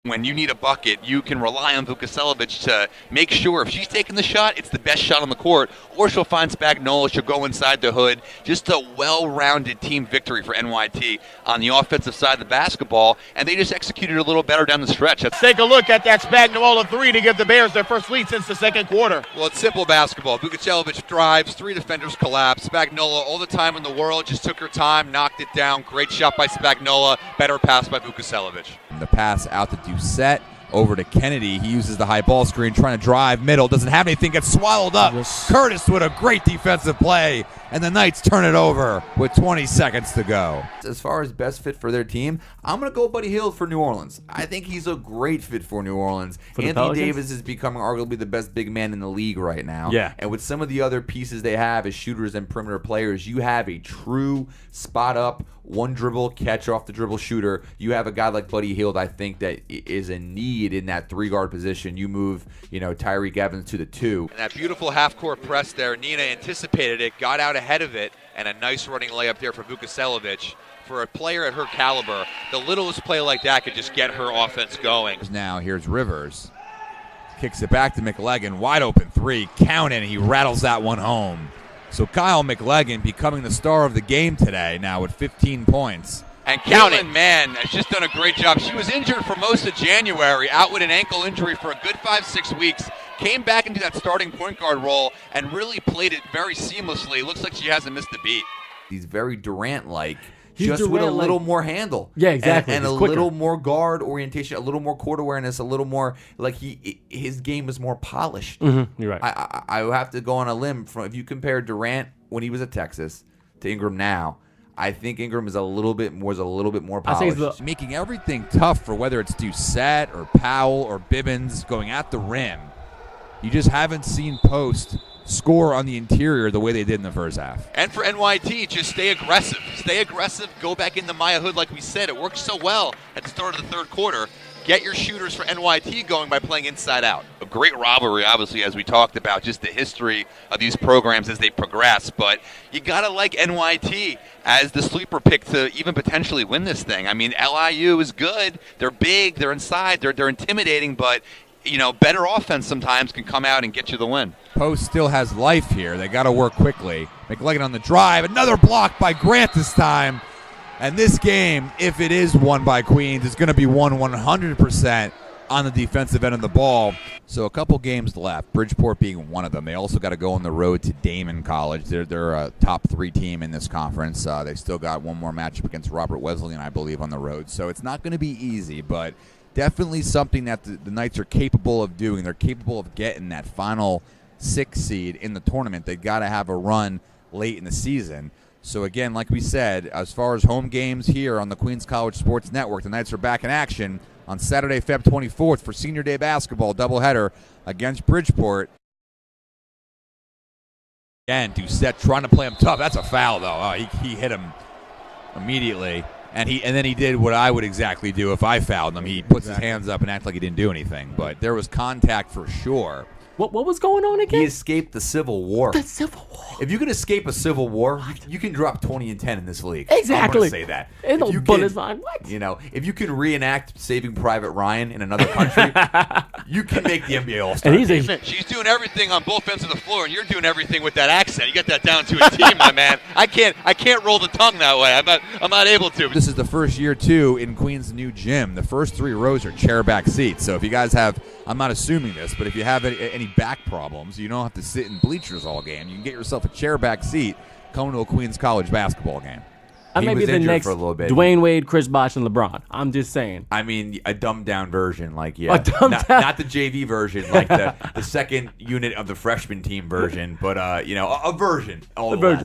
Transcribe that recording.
When you need a bucket, you can rely on Vukaselevic to make sure if she's taking the shot, it's the best shot on the court, or she'll find Spagnola, she'll go inside the hood. Just a well-rounded team victory for NYT on the offensive side of the basketball, and they just executed a little better down the stretch. Take a look at that Spagnola three to give the Bears their first lead since the second quarter. Well, it's simple basketball. Vukaselevic drives, 3 defenders collapse. Spagnola, all the time in the world, just took her time, knocked it down. Great shot by Spagnola, better pass by Vukaselevic. The pass out to Doucette, over to Kennedy. He uses the high ball screen, trying to drive middle. Doesn't have anything, gets swallowed up. Yes. Curtis with a great defensive play, and the Knights turn it over with 20 seconds to go. As far as best fit for their team, I'm going to go Buddy Hield for New Orleans. I think he's a great fit for New Orleans. the Anthony Pelicans? Davis is becoming arguably the best big man in the league right now. Yeah. And with some of the other pieces they have as shooters and perimeter players, you have a true spot-up, one-dribble, catch-off-the-dribble shooter. You have a guy like Buddy Hield, I think, that is a need in that three-guard position. You move, Tyreek Evans to the 2. And that beautiful half-court press there, Nina anticipated it, got out ahead of it, and a nice running layup there for Vukaselevic. For a player at her caliber, the littlest play like that could just get her offense going. Now here's Rivers. Kicks it back to McLegan. Wide open 3. Count it. He rattles that one home. So Kyle McLegan becoming the star of the game today now with 15 points. And Caitlin Mann has just done a great job. She was injured for most of January, out with an ankle injury for a good 5-6 weeks. Came back into that starting point guard role and really played it very seamlessly. Looks like she hasn't missed a beat. He's very Durant-like. He's Just with a Durant-like. little more handle. Yeah, exactly. And a He's quicker. little more guard orientation, a little more court awareness, a little more, his game is more polished. Mm-hmm. You're right. I have to go on a limb. If you compare Durant when he was at Texas to Ingram now, I think Ingram is a little bit more I think polished. Making everything tough for whether it's Doucette or Powell or Bibbins going at the rim. You just haven't seen Post score on the interior the way they did in the first half. And for NYT, just stay aggressive. Stay aggressive, go back into Maya Hood like we said. It worked so well at the start of the third quarter. Get your shooters for NYT going by playing inside out. A great rivalry, obviously, as we talked about, just the history of these programs as they progress. But you got to like NYT as the sleeper pick to even potentially win this thing. I mean, LIU is good. They're big. They're inside. They're intimidating. But, better offense sometimes can come out and get you the win. Post still has life here. They got to work quickly. McLegan on the drive. Another block by Grant this time. And this game, if it is won by Queens, is going to be won 100% on the defensive end of the ball. So a couple games left, Bridgeport being one of them. They also got to go on the road to Damon College. They're a top 3 team in this conference. They still got one more matchup against Robert Wesleyan, I believe, on the road. So it's not going to be easy, but definitely something that the Knights are capable of doing. They're capable of getting that final 6 seed in the tournament. They got to have a run late in the season. So again, like we said, as far as home games here on the Queens College Sports Network, the Knights are back in action on Saturday, Feb 24th for Senior Day basketball doubleheader against Bridgeport. Again, Doucette trying to play him tough. That's a foul, though. Oh, he hit him immediately. And then he did what I would exactly do if I fouled him. He puts his hands up and acts like he didn't do anything. But there was contact for sure. What was going on again? He escaped the Civil War. The Civil War. If you can escape a Civil War, you can drop 20 and 10 in this league. Exactly. I'm going to say that. Ain't no If you bullets can- line. What? If you can reenact Saving Private Ryan in another country, you can make the NBA All-Star. And he's a She's doing everything on both ends of the floor, and you're doing everything with that accent. You got that down to a T, my man. I can't roll the tongue that way. I'm not able to. This is the first year, too, in Queens' new gym. The first 3 rows are chair back seats. So if you guys have, I'm not assuming this, but if you have any back problems, you don't have to sit in bleachers all game. You can get yourself a chair back seat coming to a Queens College basketball game. I He may was be the injured next for a little bit. Dwayne Wade, Chris Bosh, and LeBron. I'm just saying. I mean, a dumbed-down version, A dumbed not, down. not the JV version, like the second unit of the freshman team version, but a version. The version.